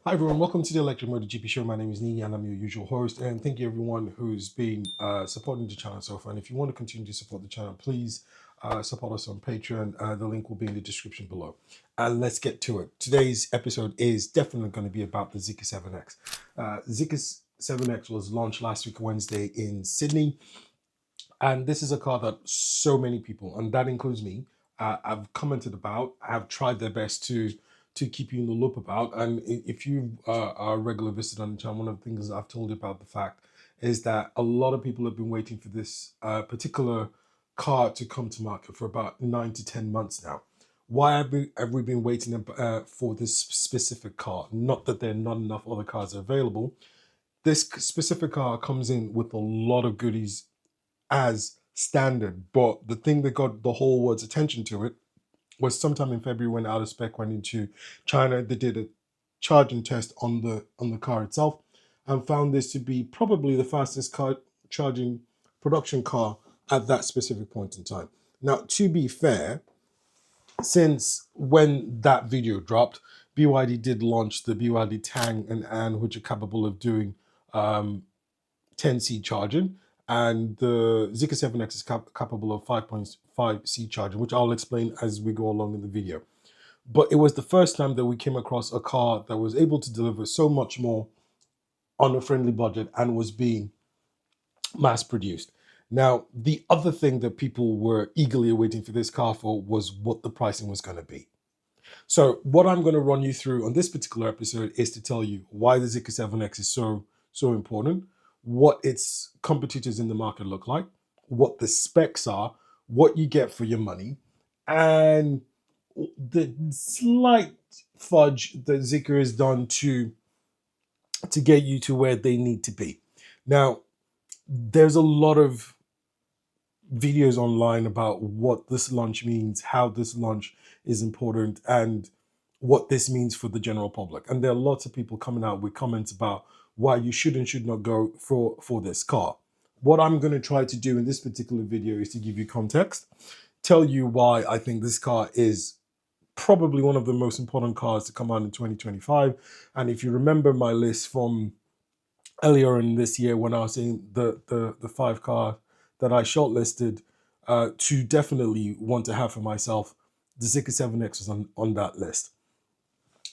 Hi everyone, welcome to the ElectricmotorGP show. My name is Nini and I'm your usual host. And thank you everyone who's been supporting the channel so far. And if you want to continue to support the channel, please support us on Patreon. The link will be in the description below. And let's get to it. Today's episode is definitely going to be about the Zeekr 7X. Zeekr 7X was launched last week Wednesday in Sydney. And this is a car that so many people, and that includes me, have commented about, have tried their best to keep you in the loop about. And if you are a regular visitor on the channel, one of the things I've told you about the fact is that a lot of people have been waiting for this particular car to come to market for about 9 to 10 months now. Why have we been waiting for this specific car? Not that there are not enough other cars available. This specific car comes in with a lot of goodies as standard, but the thing that got the whole world's attention to it was sometime in February when out of spec went into China. They did a charging test on the car itself and found this to be probably the fastest car charging production car at that specific point in time. Now, to be fair, since when that video dropped, BYD did launch the BYD Tang and An, which are capable of doing 10C charging, and the Zeekr 7X is capable of 5.5C charging, which I'll explain as we go along in the video. But it was the first time that we came across a car that was able to deliver so much more on a friendly budget and was being mass produced. Now, the other thing that people were eagerly waiting for this car for was what the pricing was going to be. So what I'm going to run you through on this particular episode is to tell you why the Zeekr 7X is so important, what its competitors in the market look like, what the specs are, what you get for your money, and the slight fudge that Zeekr has done to get you to where they need to be. Now, there's a lot of videos online about what this launch means, how this launch is important, and what this means for the general public. And there are lots of people coming out with comments about why you should and should not go for this car. What I'm going to try to do in this particular video is to give you context, tell you why I think this car is probably one of the most important cars to come out in 2025. And if you remember my list from earlier in this year when I was saying the five cars that I shortlisted to definitely want to have for myself, the Zeekr 7X was on that list.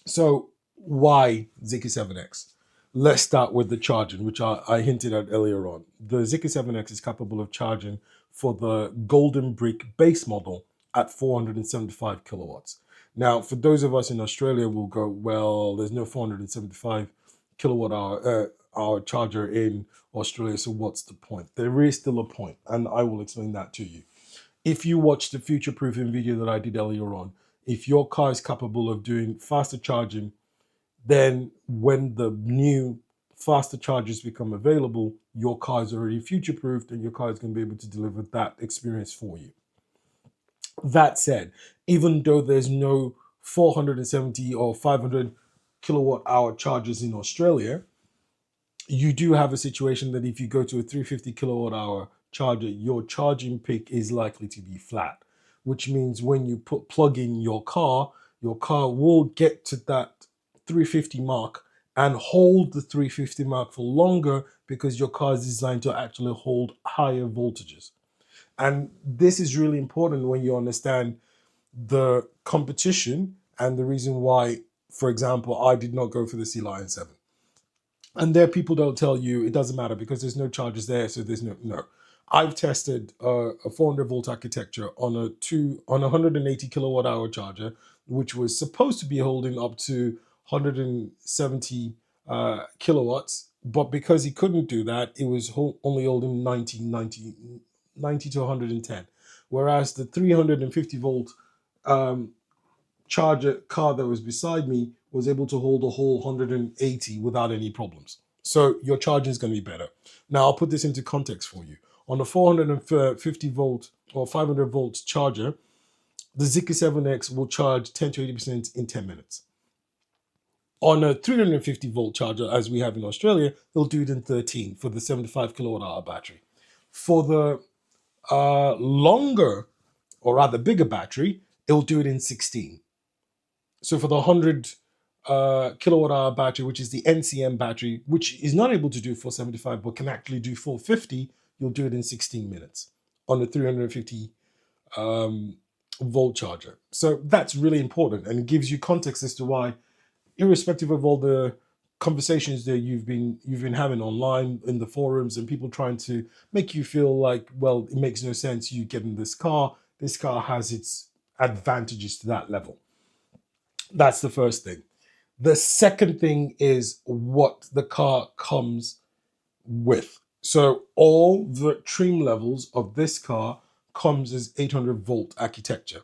So why Zeekr 7X? Let's start with the charging, which I hinted at earlier on. The Zeekr 7X is capable of charging for the Golden Brick base model at 475 kilowatts. Now, for those of us in Australia, we'll go, well, there's no 475 kilowatt hour charger in Australia, so what's the point? There is still a point, and I will explain that to you. If you watch the future proofing video that I did earlier on, if your car is capable of doing faster charging, then when the new faster chargers become available, your car is already future proofed and your car is going to be able to deliver that experience for you. That said, even though there's no 470 or 500 kilowatt hour chargers in Australia, you do have a situation that if you go to a 350 kilowatt hour charger, your charging peak is likely to be flat, which means when you plug in your car will get to that 350 mark and hold the 350 mark for longer because your car is designed to actually hold higher voltages. And this is really important when you understand the competition and the reason why, for example, I did not go for the Sea Lion 7. And there people don't tell you it doesn't matter because there's no charges there, so there's no. I've tested a 400 volt architecture on a 180 kilowatt hour charger, which was supposed to be holding up to 170 kilowatts, but because he couldn't do that, it was only holding 90 to 110. Whereas the 350 volt charger car that was beside me was able to hold a whole 180 without any problems. So your charging is going to be better. Now I'll put this into context for you. On a 450 volt or 500 volt charger, the Zeekr 7X will charge 10 to 80% in 10 minutes. On a 350 volt charger, as we have in Australia, they'll do it in 13 for the 75 kilowatt hour battery. For the longer, or rather bigger battery, it'll do it in 16. So for the 100 kilowatt hour battery, which is the NCM battery, which is not able to do 475 but can actually do 450, you'll do it in 16 minutes on a 350 volt charger. So that's really important, and it gives you context as to why, irrespective of all the conversations that you've been having online in the forums and people trying to make you feel like, well, it makes no sense you getting this car. This car has its advantages to that level. That's the first thing. The second thing is what the car comes with. So all the trim levels of this car comes as 800 volt architecture.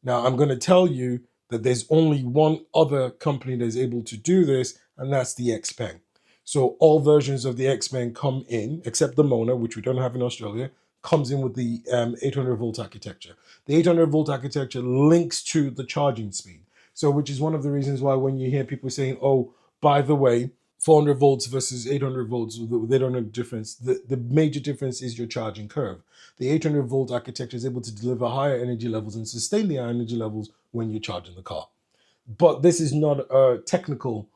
Now I'm going to tell you that there's only one other company that's able to do this, and that's the Xpeng. So all versions of the Xpeng come in, except the Mona, which we don't have in Australia, comes in with the 800 volt architecture. The 800 volt architecture links to the charging speed. So which is one of the reasons why when you hear people saying, oh, by the way, 400 volts versus 800 volts, they don't know the difference. The major difference is your charging curve. The 800 volt architecture is able to deliver higher energy levels and sustain the higher energy levels when you're charging the car. But this is not a technical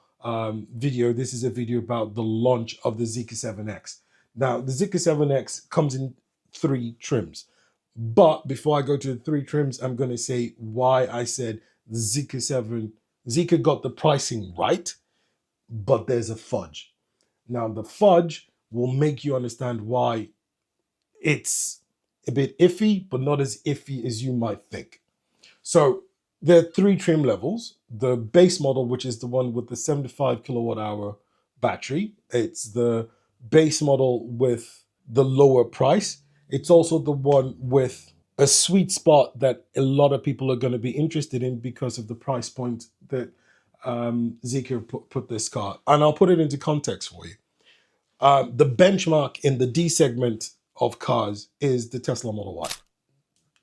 video. This is a video about the launch of the Zeekr 7X. Now, the Zeekr 7X comes in 3 trims. But before I go to the 3 trims, I'm going to say why I said the Zeekr got the pricing right, but there's a fudge. Now, the fudge will make you understand why it's a bit iffy, but not as iffy as you might think. So there are 3 trim levels. The base model, which is the one with the 75 kilowatt hour battery, it's the base model with the lower price. It's also the one with a sweet spot that a lot of people are going to be interested in because of the price point that Zeekr put this car. And I'll put it into context for you. The benchmark in the D segment of cars is the Tesla Model Y.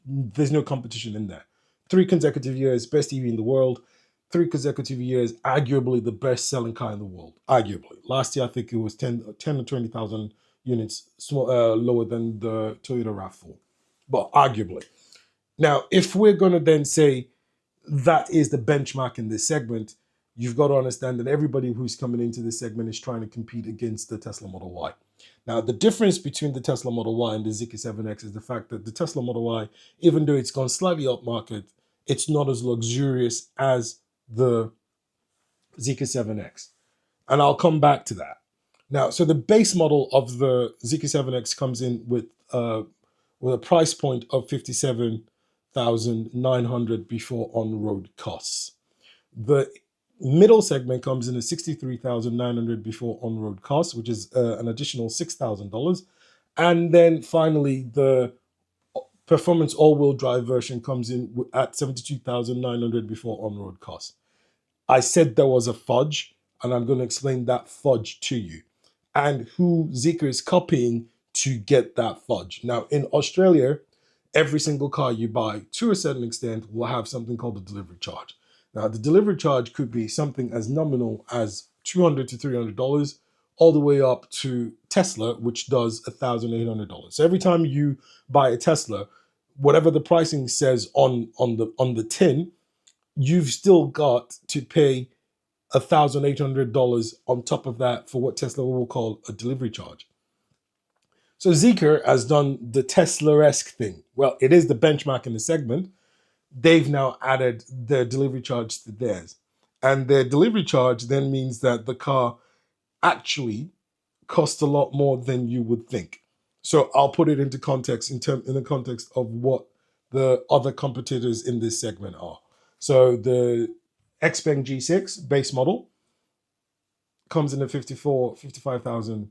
There's no competition in there. 3 consecutive years, best EV in the world. 3 consecutive years, arguably the best selling car in the world. Arguably. Last year, I think it was 10 or 20,000 units lower than the Toyota RAV4. But arguably. Now, if we're going to then say that is the benchmark in this segment, you've got to understand that everybody who's coming into this segment is trying to compete against the Tesla Model Y. Now, the difference between the Tesla Model Y and the Zeekr 7X is the fact that the Tesla Model Y, even though it's gone slightly upmarket, it's not as luxurious as the Zeekr 7X. And I'll come back to that. Now, so the base model of the Zeekr 7X comes in with a price point of $57,900 before on-road costs. The middle segment comes in at $63,900 before on-road costs, which is an additional $6,000. And then finally, the performance all-wheel drive version comes in at $72,900 before on-road costs. I said there was a fudge, and I'm going to explain that fudge to you and who Zeekr is copying to get that fudge. Now, in Australia, every single car you buy, to a certain extent, will have something called a delivery charge. Now, the delivery charge could be something as nominal as $200 to $300, all the way up to Tesla, which does $1,800. So every time you buy a Tesla, whatever the pricing says on the tin, you've still got to pay $1,800 on top of that for what Tesla will call a delivery charge. So Zeekr has done the Tesla-esque thing. Well, it is the benchmark in the segment. They've now added their delivery charge to theirs. And their delivery charge then means that the car actually costs a lot more than you would think. So I'll put it into context in the context of what the other competitors in this segment are. So the Xpeng G6 base model comes in at 55,000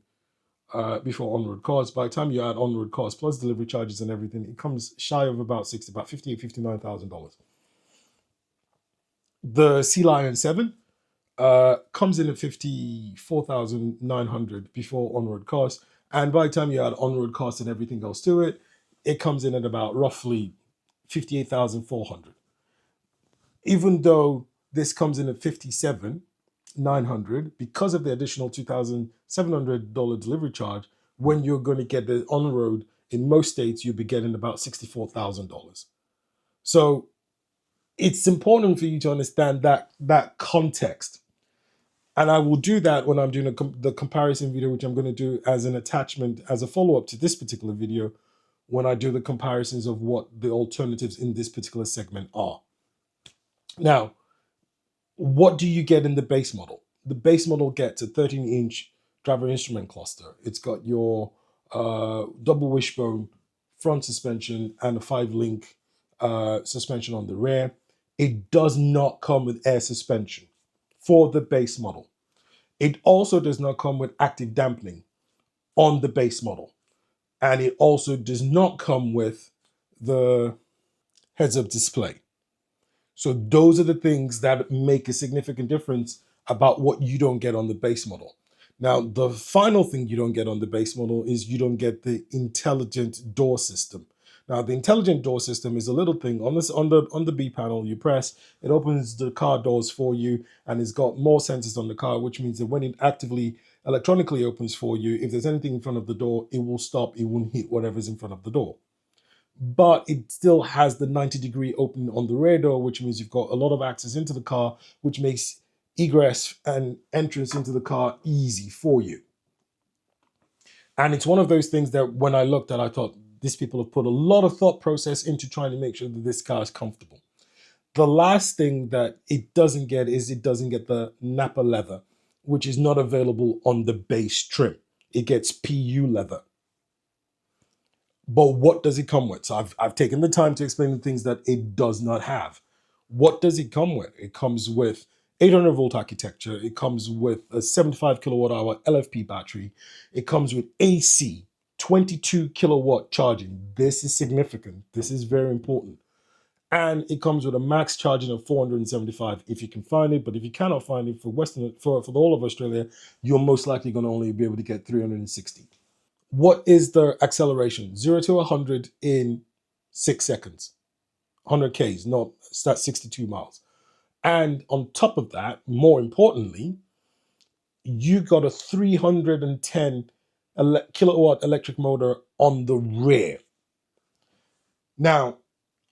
before on-road costs. By the time you add on-road costs plus delivery charges and everything, it comes shy of about $59,000. The Sea Lion 7 comes in at 54,900 before on-road costs. And by the time you add on-road costs and everything else to it, it comes in at about roughly 58,400. Even though this comes in at 57,900, because of the additional $2,700 delivery charge, when you're going to get the on-road, in most states, you'll be getting about $64,000. So it's important for you to understand that context. And I will do that when I'm doing the comparison video, which I'm going to do as an attachment, as a follow-up to this particular video, when I do the comparisons of what the alternatives in this particular segment are. Now, what do you get in the base model? The base model gets a 13-inch driver instrument cluster. It's got your double wishbone front suspension and a 5-link suspension on the rear. It does not come with air suspension for the base model. It also does not come with active dampening on the base model. And it also does not come with the heads-up display. So those are the things that make a significant difference about what you don't get on the base model. Now, the final thing you don't get on the base model is you don't get the intelligent door system. Now, the intelligent door system is a little thing on the B panel. You press, it opens the car doors for you, and it's got more sensors on the car, which means that when it actively electronically opens for you, if there's anything in front of the door, it will stop. It won't hit whatever's in front of the door. But it still has the 90-degree open on the rear door, which means you've got a lot of access into the car, which makes egress and entrance into the car easy for you. And it's one of those things that when I looked at, I thought these people have put a lot of thought process into trying to make sure that this car is comfortable. The last thing that it doesn't get is it doesn't get the Napa leather, which is not available on the base trim. It gets PU leather. But what does it come with? So I've taken the time to explain the things that it does not have. What does it come with? It comes with 800 volt architecture. It comes with a 75 kilowatt hour LFP battery. It comes with AC, 22 kilowatt charging. This is significant. This is very important. And it comes with a max charging of 475 if you can find it. But if you cannot find it for the whole of Australia, you're most likely going to only be able to get 360. What is the acceleration? 0 to 100 in 6 seconds. 100 Ks, not that's 62 miles. And on top of that, more importantly, you got a 310 kilowatt electric motor on the rear. Now,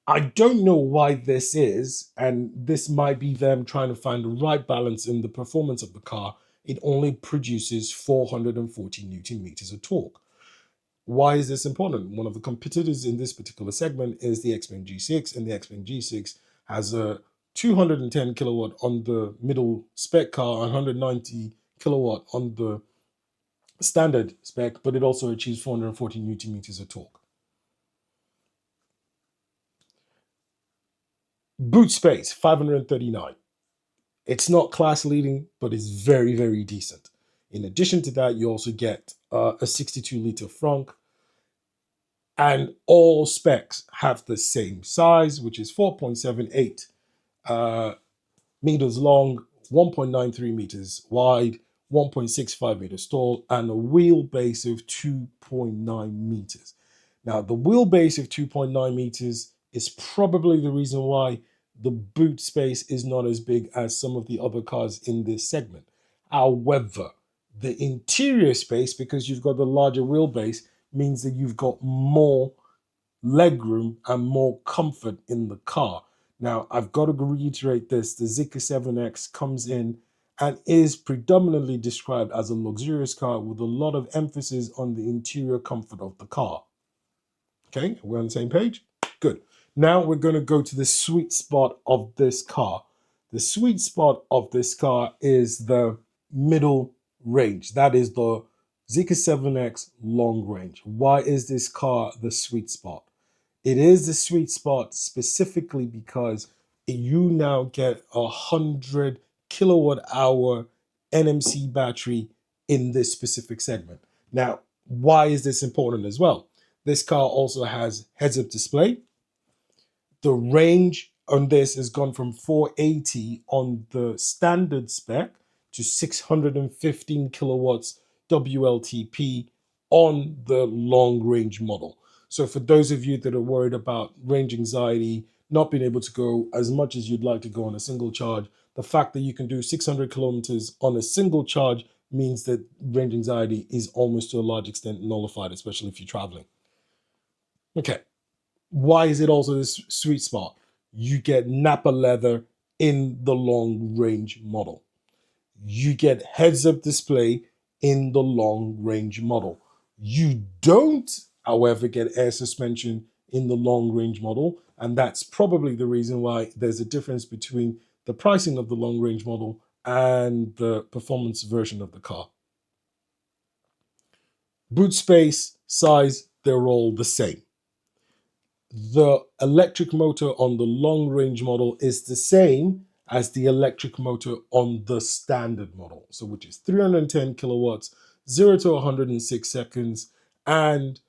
I don't know why this is, and this might be them trying to find the right balance in the performance of the car. It only produces 440 Newton meters of torque. Why is this important? One of the competitors in this particular segment is the X-Wing G6, and the X-Wing G6 has a 210 kilowatt on the middle spec car, 190 kilowatt on the standard spec, but it also achieves 440 Newton meters of torque. Boot space, 539. It's not class leading, but it's very, very decent. In addition to that, you also get a 62 liter frunk, and all specs have the same size, which is 4.78 meters long, 1.93 meters wide, 1.65 meters tall, and a wheelbase of 2.9 meters. Now, the wheelbase of 2.9 meters is probably the reason why the boot space is not as big as some of the other cars in this segment. However, the interior space, because you've got the larger wheelbase, means that you've got more legroom and more comfort in the car. Now, I've got to reiterate this. The Zeekr 7X comes in and is predominantly described as a luxurious car with a lot of emphasis on the interior comfort of the car. Okay, we're on the same page? Good. Now we're going to go to the sweet spot of this car. The sweet spot of this car is the middle range. That is the Zeekr 7X long range. Why is this car the sweet spot? It is the sweet spot specifically because you now get 100 kilowatt hour NMC battery in this specific segment. Now, why is this important as well? This car also has heads-up display. The range on this has gone from 480 on the standard spec to 615 kilowatts WLTP on the long range model. So for those of you that are worried about range anxiety, not being able to go as much as you'd like to go on a single charge, the fact that you can do 600 kilometers on a single charge means that range anxiety is almost to a large extent nullified, especially if you're traveling. Okay, why is it also this sweet spot? You get Napa leather in the long range model. You get heads-up display in the long-range model. You don't, however, get air suspension in the long-range model, and that's probably the reason why there's a difference between the pricing of the long-range model and the performance version of the car. Boot space, size, they're all the same. The electric motor on the long-range model is the same as the electric motor on the standard model, so which is 310 kilowatts, 0 to 106 seconds, and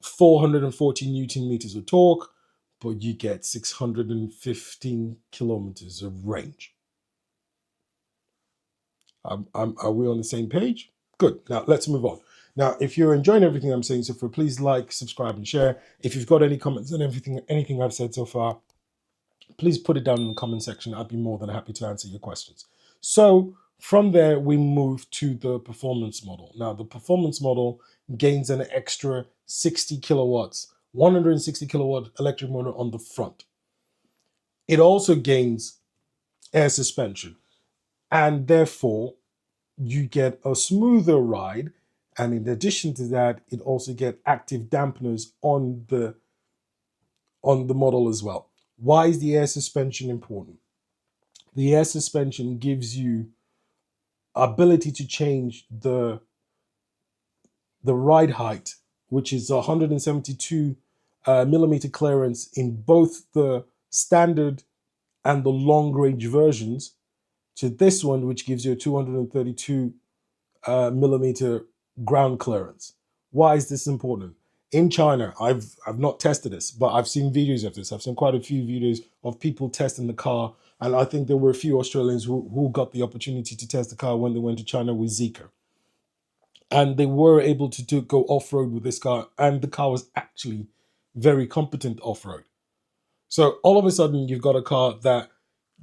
440 Newton meters of torque, but you get 615 kilometers of range. Are we on the same page? Good. Now let's move on. Now, if you're enjoying everything I'm saying so far, please like, subscribe, and share. If you've got any comments on anything I've said so far, please put it down in the comment section. I'd be more than happy to answer your questions. So from there, we move to the performance model. Now, the performance model gains an extra 60 kilowatts, 160 kilowatt electric motor on the front. It also gains air suspension, and therefore you get a smoother ride. And in addition to that, it also get active dampeners on the model as well. Why is the air suspension important? The air suspension gives you ability to change the ride height, which is 172 millimeter clearance in both the standard and the long range versions, to this one, which gives you a 232 millimeter ground clearance. Why is this important? In China, I've not tested this, but I've seen videos of this. I've seen quite a few videos of people testing the car, and I think there were a few Australians who got the opportunity to test the car when they went to China with Zeekr. And they were able to go off-road with this car, and the car was actually very competent off-road. So all of a sudden, you've got a car that,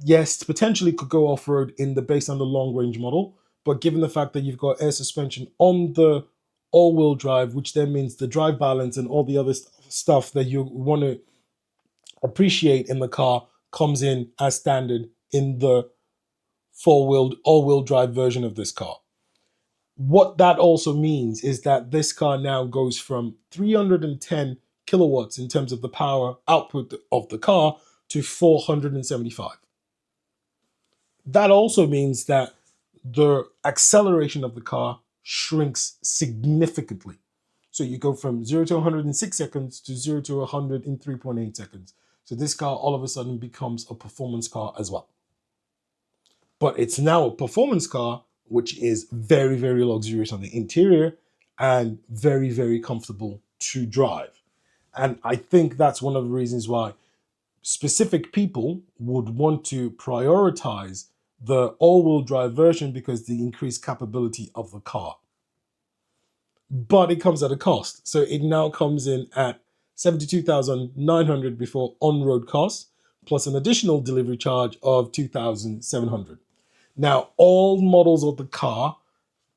yes, potentially could go off-road based on the long-range model, but given the fact that you've got air suspension on the all-wheel drive, which then means the drive balance and all the other stuff that you want to appreciate in the car comes in as standard in the four-wheel all-wheel drive version of this car. What that also means is that this car now goes from 310 kilowatts in terms of the power output of the car to 475. That also means that the acceleration of the car shrinks significantly. So you go from 0 to 106 seconds to 0 to 100 in 3.8 seconds. So this car all of a sudden becomes a performance car as well. But it's now a performance car, which is very, very luxurious on the interior and very, very comfortable to drive. And I think that's one of the reasons why specific people would want to prioritize the all-wheel drive version, because the increased capability of the car. But it comes at a cost. So it now comes in at 72,900 before on-road costs, plus an additional delivery charge of 2,700. Now, all models of the car,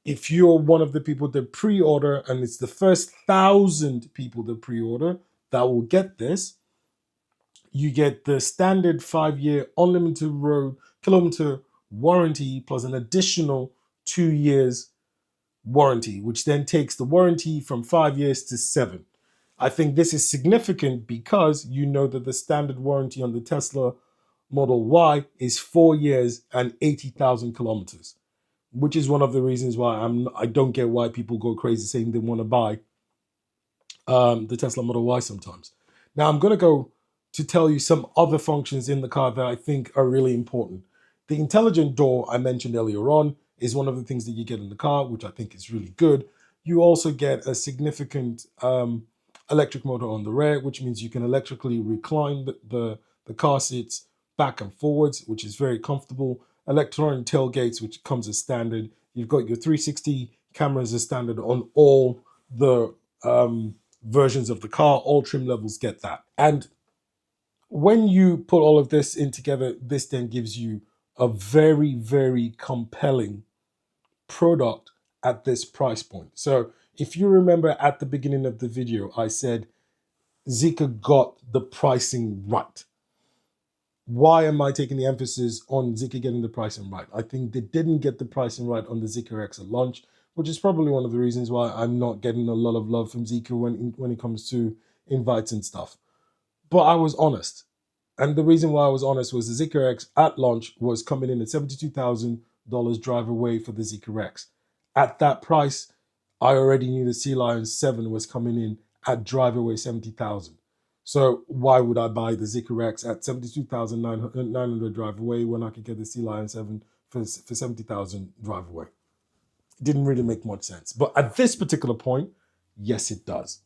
if you're one of the people that pre-order, and it's the first 1,000 people that pre-order that will get this, you get the standard 5-year unlimited road kilometer warranty plus an additional 2 years warranty, which then takes the warranty from 5 years to 7. I think this is significant because you know that the standard warranty on the Tesla Model Y is 4 years and 80,000 kilometers, which is one of the reasons why I don't get why people go crazy saying they want to buy the Tesla Model Y sometimes. Now I'm going to go to tell you some other functions in the car that I think are really important. The intelligent door I mentioned earlier on is one of the things that you get in the car, which I think is really good. You also get a significant electric motor on the rear, which means you can electrically recline the car seats back and forwards, which is very comfortable. Electronic tailgates, which comes as standard. You've got your 360 cameras as standard on all the versions of the car. All trim levels get that. And when you put all of this in together, this then gives you a very, very compelling product at this price point. So if you remember at the beginning of the video, I said Zeekr got the pricing right. Why am I taking the emphasis on Zeekr getting the pricing right? I think they didn't get the pricing right on the Zeekr X at launch, which is probably one of the reasons why I'm not getting a lot of love from Zeekr when it comes to invites and stuff. But I was honest. And the reason why I was honest was the Zeekr X at launch was coming in at $72,000 drive away for the Zeekr X. At that price, I already knew the Sea Lion 7 was coming in at drive away 70,000. So why would I buy the Zeekr X at 72,900 drive away when I could get the Sea Lion 7 for 70,000 drive away? It didn't really make much sense. But at this particular point, yes, it does.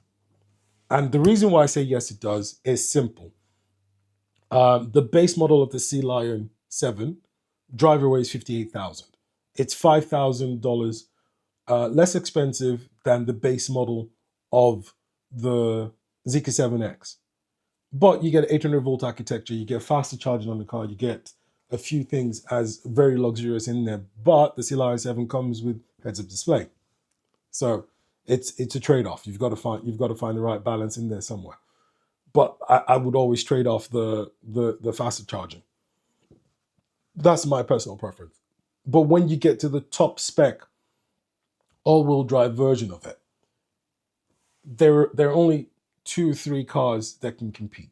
And the reason why I say yes, it does is simple. The base model of the Sea Lion 7 driver away is 58,000. It's $5,000 less expensive than the base model of the Zeekr 7X. But you get 800 volt architecture, you get faster charging on the car, you get a few things as very luxurious in there. But the Sea Lion 7 comes with heads-up display, so it's a trade-off. You've got to find the right balance in there somewhere. But I would always trade off the faster charging. That's my personal preference. But when you get to the top spec all-wheel drive version of it, there are only 2 or 3 cars that can compete.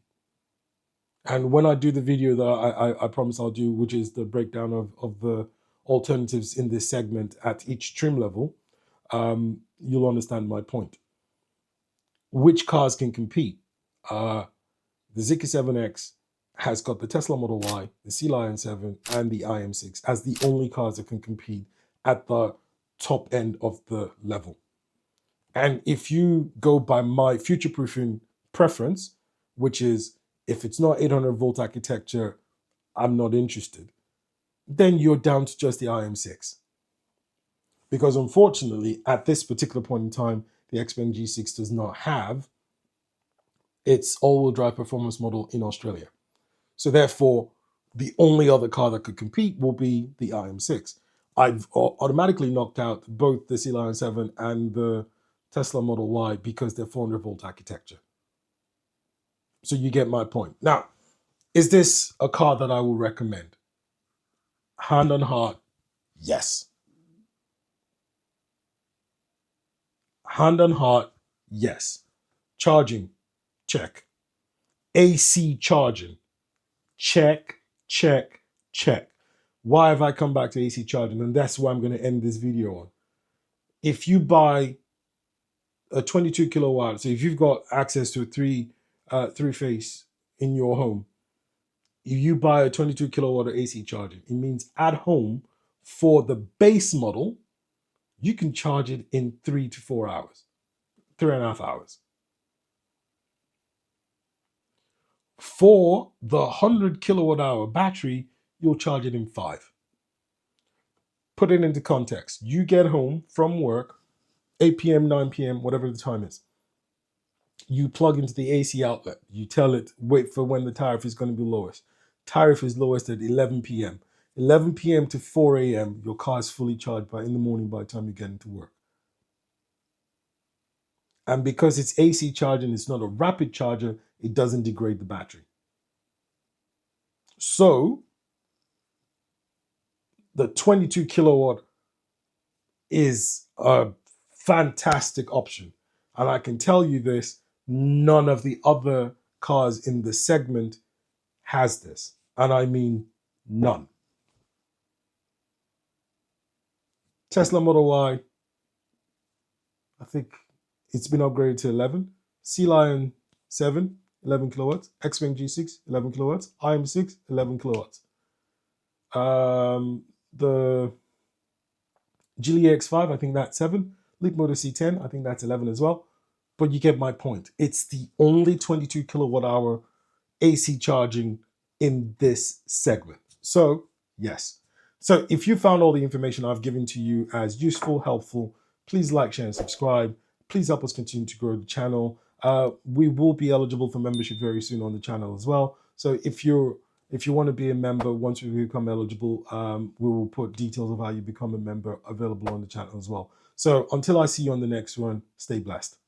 And when I do the video that I promise I'll do, which is the breakdown of the alternatives in this segment at each trim level, you'll understand my point. Which cars can compete? The Zeekr 7X has got the Tesla Model Y, the Sea Lion 7, and the IM6 as the only cars that can compete at the top end of the level. And if you go by my future-proofing preference, which is if it's not 800 volt architecture, I'm not interested, then you're down to just the IM6. Because unfortunately, at this particular point in time, the Xpeng G6 does not have its all-wheel drive performance model in Australia. So therefore, the only other car that could compete will be the IM6. I've automatically knocked out both the Sea Lion 7 and the Tesla Model Y because they're 400 volt architecture. So you get my point. Now, is this a car that I will recommend? Hand on heart, yes. Hand on heart, yes. Charging, check. AC charging, check, check, check. Why have I come back to AC charging? And that's why I'm going to end this video on. If you buy a 22 kilowatt, so if you've got access to a three-phase in your home, if you buy a 22 kilowatt of AC charging, it means at home for the base model, you can charge it in 3 to 4 hours, 3.5 hours. For the 100 kilowatt hour battery, you'll charge it in 5. Put it into context. You get home from work, 8 p.m., 9 p.m., whatever the time is. You plug into the AC outlet. You tell it, wait for when the tariff is going to be lowest. Tariff is lowest at 11 p.m. 11 p.m. to 4 a.m., your car is fully charged in the morning by the time you get into work. And because it's AC charging, it's not a rapid charger, it doesn't degrade the battery. So the 22 kilowatt is a fantastic option. And I can tell you this, none of the other cars in the segment has this. And I mean none. Tesla Model Y, I think it's been upgraded to 11. Sea Lion 7, 11 kilowatts. Xpeng G6, 11 kilowatts. IM6, 11 kilowatts. The Geely X5, I think that's 7. Leapmotor C10, I think that's 11 as well. But you get my point. It's the only 22 kilowatt hour AC charging in this segment. So, yes. So if you found all the information I've given to you as useful, helpful, please like, share, and subscribe. Please help us continue to grow the channel. We will be eligible for membership very soon on the channel as well. So if you want to be a member, once we become eligible, we will put details of how you become a member available on the channel as well. So until I see you on the next one, stay blessed.